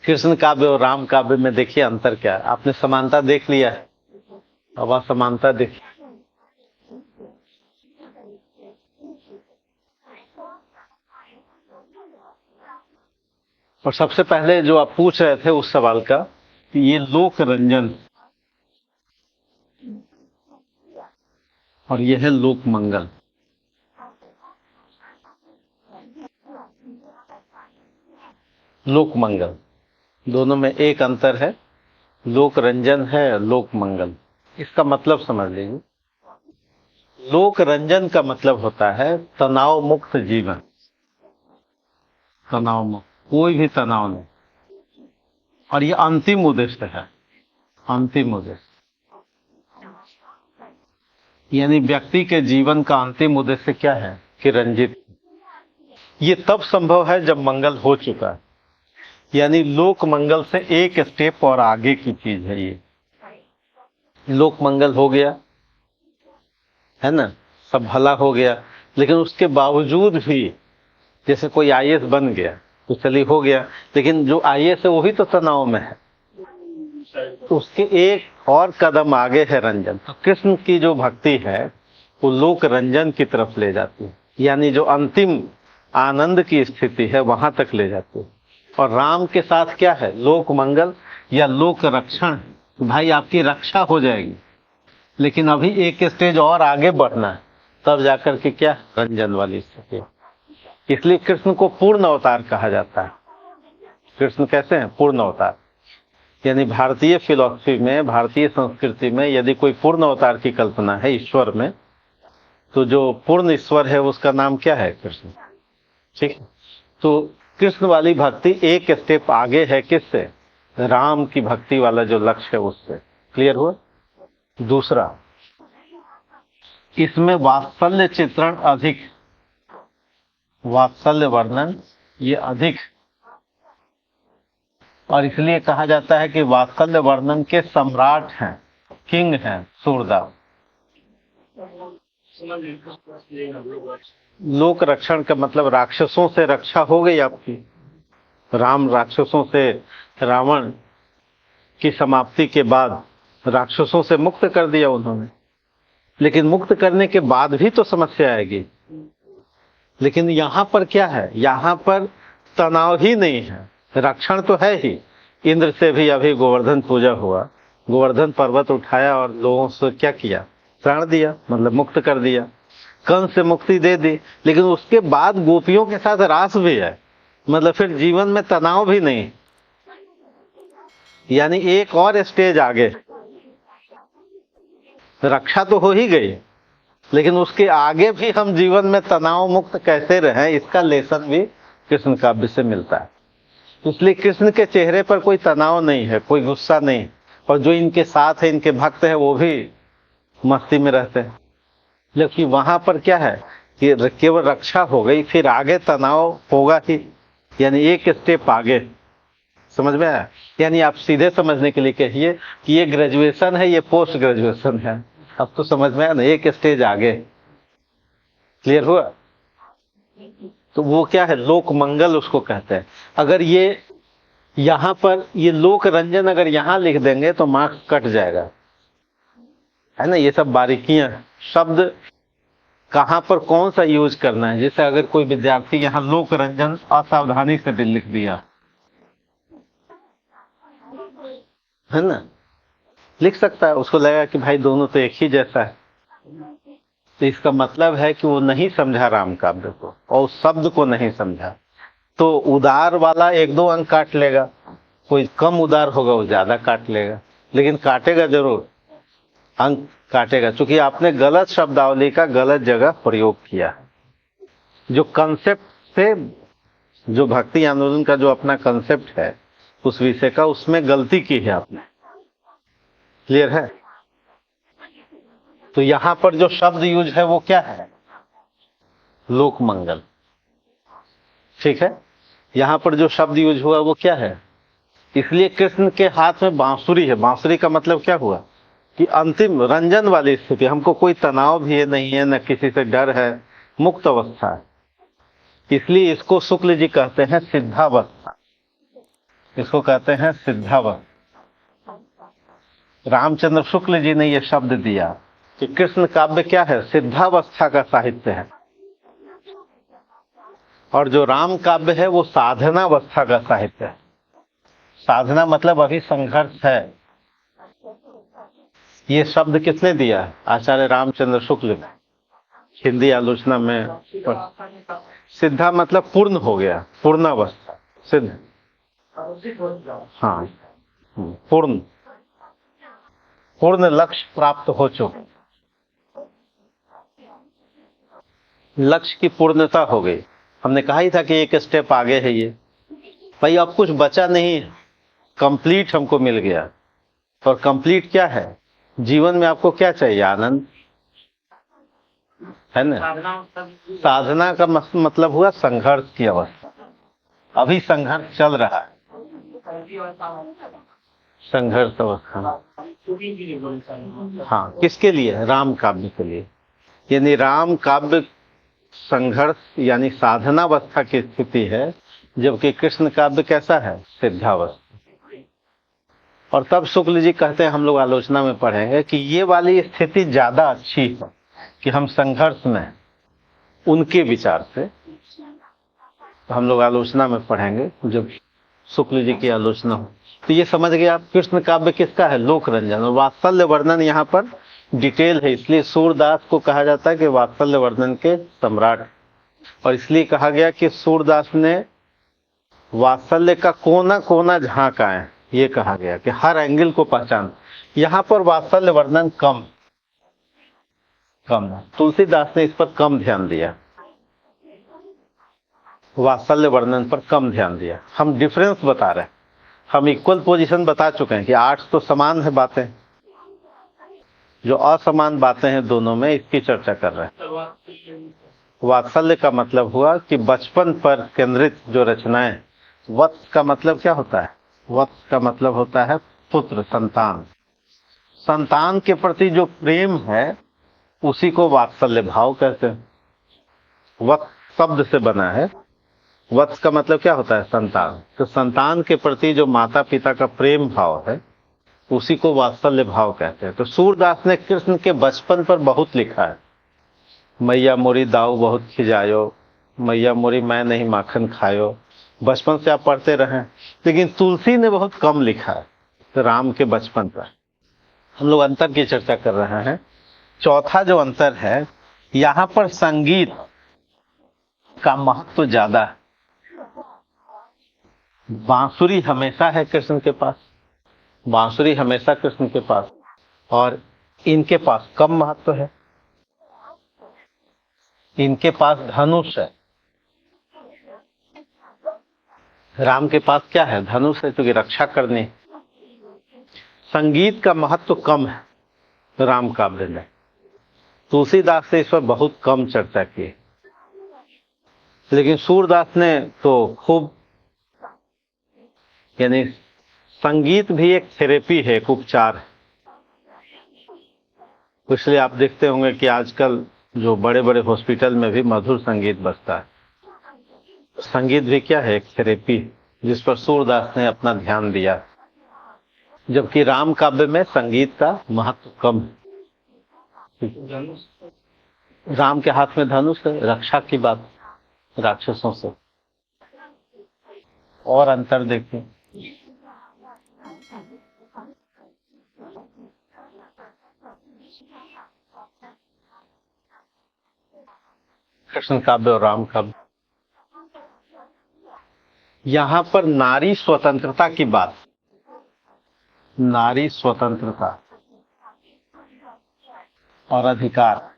कृष्ण काव्य और राम काव्य में देखिए अंतर क्या है। आपने समानता देख लिया है, अब असमानता देखिए। और सबसे पहले जो आप पूछ रहे थे उस सवाल का कि ये लोक रंजन और ये है लोक मंगल। लोक मंगल दोनों में एक अंतर है, लोक रंजन है, लोक मंगल। इसका मतलब समझ लीजिए, लोक रंजन का मतलब होता है तनाव मुक्त जीवन, तनाव मुक्त, कोई भी तनाव नहीं। और ये अंतिम उद्देश्य है, अंतिम उद्देश्य, यानी व्यक्ति के जीवन का अंतिम उद्देश्य क्या है कि रंजित। ये तब संभव है जब मंगल हो चुका है, यानी लोक मंगल से एक स्टेप और आगे की चीज है ये। लोक मंगल हो गया है ना, सब भला हो गया, लेकिन उसके बावजूद भी जैसे कोई आईएएस बन गया तो चलिए हो गया, लेकिन जो आईएएस है वो भी तो तनाव में है, तो उसके एक और कदम आगे है रंजन। तो कृष्ण की जो भक्ति है वो लोक रंजन की तरफ ले जाती है, यानी जो अंतिम आनंद की स्थिति है वहां तक ले जाती है। और राम के साथ क्या है, लोक मंगल या लोक रक्षण, भाई आपकी रक्षा हो जाएगी, लेकिन अभी एक स्टेज और आगे बढ़ना है, तब जाकर के क्या रंजन वाली स्थिति। इसलिए कृष्ण को पूर्ण अवतार कहा जाता है। कृष्ण कैसे हैं, पूर्ण अवतार। यानी भारतीय फिलॉसफी में, भारतीय संस्कृति में यदि कोई पूर्ण अवतार की कल्पना है ईश्वर में, तो जो पूर्ण ईश्वर है उसका नाम क्या है, कृष्ण। ठीक है, तो कृष्ण वाली भक्ति एक स्टेप आगे है किससे, राम की भक्ति वाला जो लक्ष्य है उससे। क्लियर हुआ। दूसरा, इसमें वात्सल्य चित्रण अधिक, वात्सल्य वर्णन ये अधिक, और इसलिए कहा जाता है कि वात्सल्य वर्णन के सम्राट हैं, किंग हैं सूरदास। लोक रक्षण का मतलब राक्षसों से रक्षा हो गई आपकी। राम राक्षसों से, रावण की समाप्ति के बाद राक्षसों से मुक्त कर दिया उन्होंने, लेकिन मुक्त करने के बाद भी तो समस्या आएगी। लेकिन यहां पर क्या है, यहां पर तनाव ही नहीं है, रक्षण तो है ही। इंद्र से भी अभी गोवर्धन पूजा हुआ, गोवर्धन पर्वत उठाया और लोगों से क्या किया, प्राण दिया, मतलब मुक्त कर दिया, कंस से मुक्ति दे दी। लेकिन उसके बाद गोपियों के साथ रास भी है, मतलब फिर जीवन में तनाव भी नहीं, यानी एक और स्टेज आगे। रक्षा तो हो ही गई, लेकिन उसके आगे भी हम जीवन में तनाव मुक्त कैसे रहें, इसका लेसन भी कृष्ण काव्य से मिलता है। इसलिए कृष्ण के चेहरे पर कोई तनाव नहीं है, कोई गुस्सा नहीं, और जो इनके साथ है, इनके भक्त है, वो भी मस्ती में रहते हैं। लेकिन वहां पर क्या है कि केवल रक्षा हो गई, फिर आगे तनाव होगा ही, यानी एक स्टेप आगे। समझ में आया। यानी आप सीधे समझने के लिए कहिए कि ये ग्रेजुएशन है, ये पोस्ट ग्रेजुएशन है, अब तो समझ में आया ना, एक स्टेज आगे। क्लियर हुआ। तो वो क्या है, लोक मंगल उसको कहते हैं। अगर ये यहां पर ये लोक रंजन अगर यहां लिख देंगे तो मार्क्स कट जाएगा, है ना। ये सब बारीकियां, शब्द कहां पर कौन सा यूज करना है। जैसे अगर कोई विद्यार्थी यहां लोक रंजन असावधानी से भी लिख दिया, है ना, लिख सकता है, उसको लगेगा कि भाई दोनों तो एक ही जैसा है, तो इसका मतलब है कि वो नहीं समझा राम काव्य को और उस शब्द को नहीं समझा। तो उदार वाला एक दो अंक काट लेगा, कोई कम उदार होगा वो ज्यादा काट लेगा, लेकिन काटेगा जरूर, अंक काटेगा, क्योंकि आपने गलत शब्दावली का गलत जगह प्रयोग किया। जो कंसेप्ट से, जो भक्ति आंदोलन का जो अपना कंसेप्ट है उस विषय का, उसमें गलती की है आपने। क्लियर है। तो यहां पर जो शब्द यूज है वो क्या है, लोक मंगल। ठीक है, यहां पर जो शब्द यूज हुआ वो क्या है। इसलिए कृष्ण के हाथ में बांसुरी है। बांसुरी का मतलब क्या हुआ कि अंतिम रंजन वाली स्थिति, हमको कोई तनाव भी नहीं है, न किसी से डर है, मुक्त अवस्था है। इसलिए इसको शुक्ल जी कहते हैं सिद्धावस्था। इसको कहते हैं सिद्धावस्था। रामचंद्र शुक्ल जी ने यह शब्द दिया कि कृष्ण काव्य क्या है, सिद्धावस्था का साहित्य है, और जो राम काव्य है वो साधनावस्था का साहित्य है। साधना मतलब अभी संघर्ष है। ये शब्द किसने दिया? आचार्य रामचंद्र शुक्ल ने हिंदी आलोचना में। सिद्धा मतलब पूर्ण हो गया, पूर्णावस्था, सिद्ध। हाँ, पूर्ण, पूर्ण लक्ष्य प्राप्त हो चुका, लक्ष्य की पूर्णता हो गई। हमने कहा ही था कि एक स्टेप आगे है ये। भाई अब कुछ बचा नहीं, कंप्लीट हमको मिल गया। और कंप्लीट क्या है? जीवन में आपको क्या चाहिए? आनंद, है ना? साधना का मतलब हुआ संघर्ष की अवस्था। अभी संघर्ष चल रहा है, संघर्ष अवस्था। हाँ, किसके लिए? राम काव्य के लिए। यानी राम काव्य संघर्ष यानी साधनावस्था की स्थिति है, जबकि कृष्ण काव्य कैसा है? सिद्धावस्था। और तब शुक्ल जी कहते हैं, हम लोग आलोचना में पढ़ेंगे कि ये वाली स्थिति ज्यादा अच्छी है कि हम संघर्ष में, उनके विचार से। तो हम लोग आलोचना में पढ़ेंगे जब शुक्ल जी की आलोचना हो। तो ये समझ गए आप, कृष्ण काव्य किसका है? लोक रंजन। और वात्सल्य वर्णन यहाँ पर डिटेल है, इसलिए सूरदास को कहा जाता है कि वात्सल्य वर्णन के सम्राट। और इसलिए कहा गया कि सूरदास ने वात्सल्य का कोना कोना झांका है, ये कहा गया कि हर एंगल को पहचान। यहाँ पर वात्सल्य वर्णन कम है, तुलसीदास ने इस पर कम ध्यान दिया, वात्सल्य वर्णन पर कम ध्यान दिया। हम डिफरेंस बता रहे हैं, हम इक्वल पोजीशन बता चुके हैं कि आर्ट्स तो समान है बातें, जो असमान बातें हैं दोनों में, इसकी चर्चा कर रहे हैं। वात्सल्य का मतलब हुआ कि बचपन पर केंद्रित जो रचनाएं। वत्स का मतलब क्या होता है? वत्स का मतलब होता है पुत्र, संतान। संतान के प्रति जो प्रेम है उसी को वात्सल्य भाव कहते हैं। वत्स शब्द से बना है। वत्स का मतलब क्या होता है? संतान। तो संतान के प्रति जो माता पिता का प्रेम भाव है उसी को वात्सल्य भाव कहते हैं। तो सूरदास ने कृष्ण के बचपन पर बहुत लिखा है। मैया मोरी दाऊ बहुत खिजायो, मैया मोरी मैं नहीं माखन खायो। बचपन से आप पढ़ते रहे, लेकिन तुलसी ने बहुत कम लिखा है तो राम के बचपन पर। हम लोग अंतर की चर्चा कर रहे हैं। चौथा जो अंतर है, यहां पर संगीत का महत्व तो ज्यादा है। बांसुरी हमेशा है कृष्ण के पास, बांसुरी हमेशा कृष्ण के पास, और इनके पास कम महत्व है। इनके पास धनुष है, राम के पास क्या है? धनुष है, क्योंकि रक्षा करनी। संगीत का महत्व कम है राम काव्य में। तुलसीदास ने इस पर बहुत कम चर्चा की, लेकिन सूरदास ने तो खूब। यानी संगीत भी एक थेरेपी है, एक उपचार है। इसलिए आप देखते होंगे कि आजकल जो बड़े बड़े हॉस्पिटल में भी मधुर संगीत बजता है। संगीत भी क्या है? एक थेरेपी, जिस पर सूरदास ने अपना ध्यान दिया, जबकि राम काव्य में संगीत का महत्व कम है। राम के हाथ में धनुष है, रक्षा की बात राक्षसों से। और अंतर देखिए, कृष्ण काव्य और राम काव्य। यहां पर नारी स्वतंत्रता की बात, नारी स्वतंत्रता और अधिकार,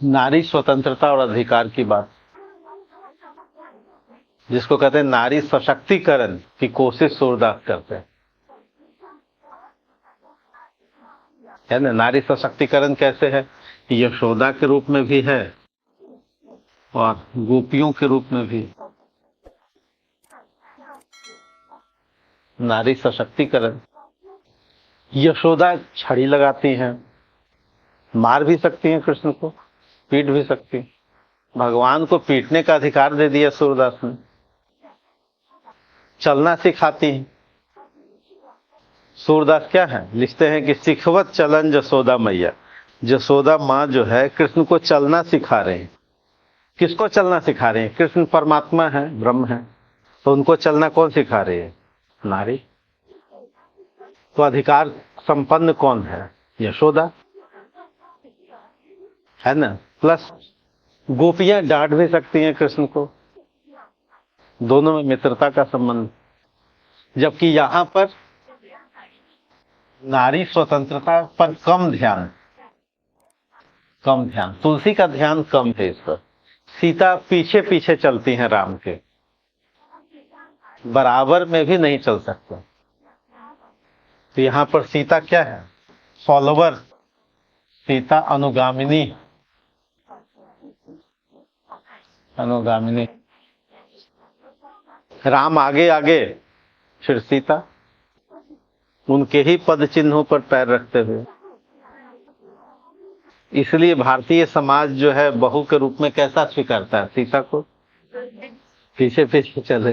नारी स्वतंत्रता और अधिकार की बात, जिसको कहते हैं नारी सशक्तिकरण की कोशिश सूरदास करते हैं, है ना? नारी सशक्तिकरण कैसे है? यशोदा के रूप में भी है और गोपियों के रूप में भी। नारी सशक्तिकरण, यशोदा छड़ी लगाती हैं, मार भी सकती हैं कृष्ण को, पीट भी सकती। भगवान को पीटने का अधिकार दे दिया सूरदास ने। चलना सिखाती हैं। सूरदास क्या है लिखते हैं कि सिखवत चलन जसोदा मैया। जसोदा माँ जो है कृष्ण को चलना सिखा रहे हैं। किसको चलना सिखा रहे हैं? कृष्ण परमात्मा है, ब्रह्म है, तो उनको चलना कौन सिखा रही है? नारी। तो अधिकार संपन्न कौन है? यशोदा, है ना। प्लस गोपियां डांट भी सकती हैं कृष्ण को, दोनों में मित्रता का संबंध। जबकि यहां पर नारी स्वतंत्रता पर कम ध्यान, तुलसी का ध्यान कम है इस पर। सीता पीछे पीछे चलती हैं राम के, बराबर में भी नहीं चल सकते। तो यहां पर सीता क्या है? फॉलोवर। सीता अनुगामिनी, अनुगामिनी। राम आगे आगे, फिर सीता उनके ही पद चिन्हों पर पैर रखते हुए। इसलिए भारतीय समाज जो है बहू के रूप में कैसा स्वीकारता है? सीता को पीछे पीछे चले।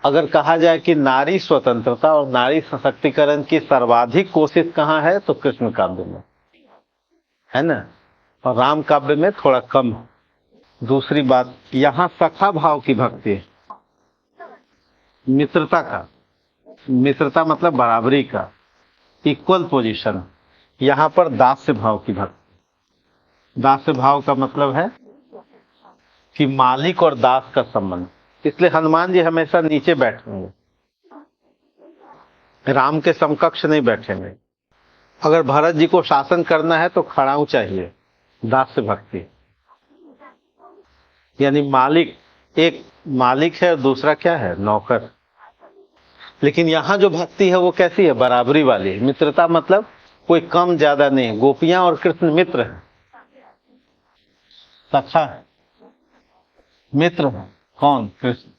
अगर कहा जाए कि नारी स्वतंत्रता और नारी सशक्तिकरण की सर्वाधिक कोशिश कहाँ है, तो कृष्ण काव्य में है ना, और राम काव्य में थोड़ा कम है। दूसरी बात, यहाँ सखा भाव की भक्ति है, मित्रता का, मित्रता मतलब बराबरी का, इक्वल पोजीशन। यहाँ पर दास्य भाव की भक्ति। दास्य भाव का मतलब है कि मालिक और दास का संबंध। इसलिए हनुमान जी हमेशा नीचे बैठेंगे, राम के समकक्ष नहीं बैठेंगे। अगर भरत जी को शासन करना है तो खड़ाऊ चाहिए, दास्य भक्ति। यानी मालिक, एक मालिक है और दूसरा क्या है? नौकर। लेकिन यहाँ जो भक्ति है वो कैसी है? बराबरी वाली। मित्रता मतलब कोई कम ज्यादा नहीं। गोपियां और कृष्ण मित्र हैं, सखा है, मित्र है। कौन? कृष्ण।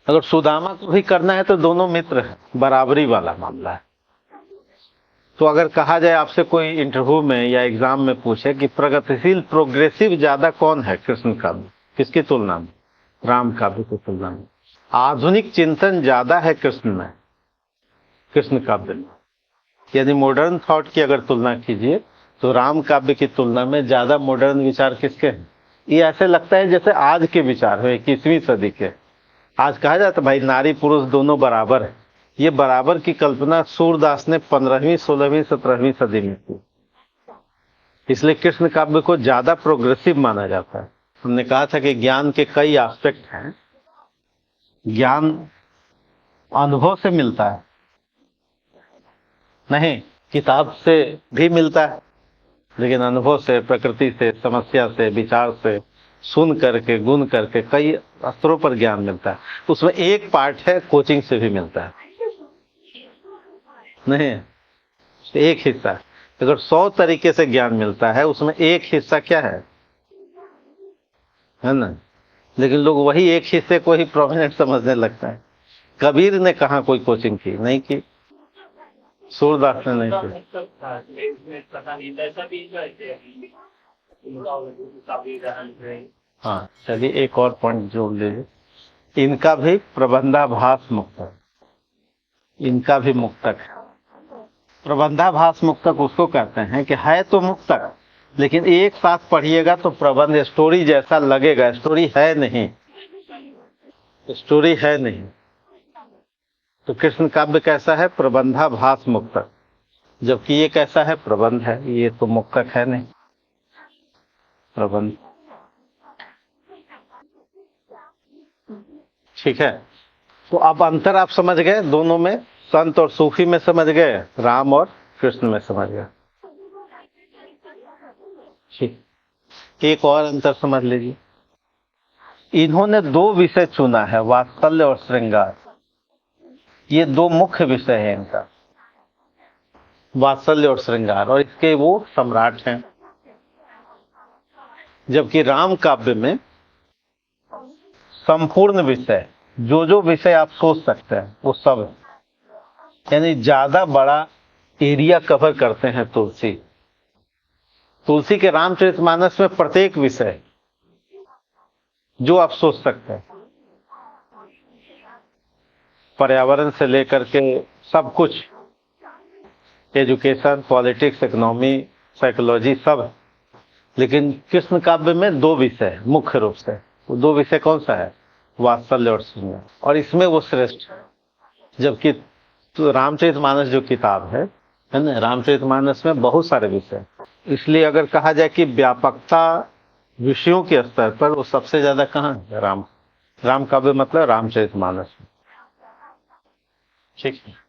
अगर सुदामा को भी करना है तो दोनों मित्र हैं, बराबरी वाला मामला है। तो अगर कहा जाए आपसे कोई इंटरव्यू में या एग्जाम में पूछे कि प्रगतिशील प्रोग्रेसिव ज्यादा कौन है कृष्ण काव्य, किसकी तुलना में? राम काव्य की तुलना में। आधुनिक चिंतन ज्यादा है कृष्ण में, कृष्ण काव्य में। यानी मॉडर्न थॉट की अगर तुलना कीजिए तो राम काव्य की तुलना में ज्यादा मॉडर्न विचार किसके हैं? ये ऐसे लगता है जैसे आज के विचार हो, 21वीं सदी के। आज कहा जाता भाई नारी पुरुष दोनों बराबर है। ये बराबर की कल्पना सूरदास ने 15वीं, 16वीं, 17वीं सदी में की। इसलिए कृष्ण काव्य को ज्यादा प्रोग्रेसिव माना जाता है। हमने कहा था कि ज्ञान के कई एस्पेक्ट हैं। ज्ञान अनुभव से मिलता है, नहीं किताब से भी मिलता है, लेकिन अनुभव से, प्रकृति से, समस्या से, विचार से, सुन करके, गुन करके कई स्तरों पर ज्ञान मिलता है। उसमें एक पार्ट है कोचिंग से भी मिलता है, नहीं एक हिस्सा। अगर 100 तरीके से ज्ञान मिलता है उसमें एक हिस्सा क्या है ना। लेकिन लोग वही एक हिस्से को ही प्रोमिनेंट समझने लगता है। कबीर ने कहा कोई कोचिंग की? नहीं की। सूरदास ने नहीं की। हाँ चलिए एक और पॉइंट जोड़ लीजिए। इनका भी प्रबंधाभास मुक्तक, इनका भी मुक्तक है। प्रबंधाभास मुक्तक उसको कहते हैं कि है तो मुक्तक, लेकिन एक साथ पढ़िएगा तो प्रबंध स्टोरी जैसा लगेगा। स्टोरी है नहीं, स्टोरी है नहीं। तो कृष्ण काव्य कैसा है? प्रबंधाभास मुक्तक। जबकि ये कैसा है? प्रबंध है। ये तो मुक्तक है नहीं, प्रबंध। ठीक है, तो अब अंतर आप समझ गए दोनों में, संत और सूफी में समझ गए, राम और कृष्ण में समझ गए। ठीक, एक और अंतर समझ लीजिए। इन्होंने 2 विषय चुना है, वात्सल्य और श्रृंगार। ये 2 मुख्य विषय है इनका, वात्सल्य और श्रृंगार, और इसके वो सम्राट हैं। जबकि राम काव्य में संपूर्ण विषय, जो विषय आप सोच सकते हैं वो सब है। यानी ज्यादा बड़ा एरिया कवर करते हैं तुलसी। तुलसी के रामचरितमानस में प्रत्येक विषय जो आप सोच सकते हैं पर्यावरण से लेकर के सब कुछ, एजुकेशन, पॉलिटिक्स, इकोनॉमी, साइकोलॉजी, सब। लेकिन कृष्ण काव्य में दो विषय है मुख्य रूप से। वो दो विषय कौन सा है? वात्सल्य और श्रृंगार, और इसमें वो श्रेष्ठ है। जबकि तो रामचरितमानस जो किताब है ना, रामचरितमानस में बहुत सारे विषय हैं। इसलिए अगर कहा जाए कि व्यापकता विषयों के स्तर पर वो सबसे ज्यादा कहाँ है? राम काव्य मतलब रामचरितमानस। ठीक है।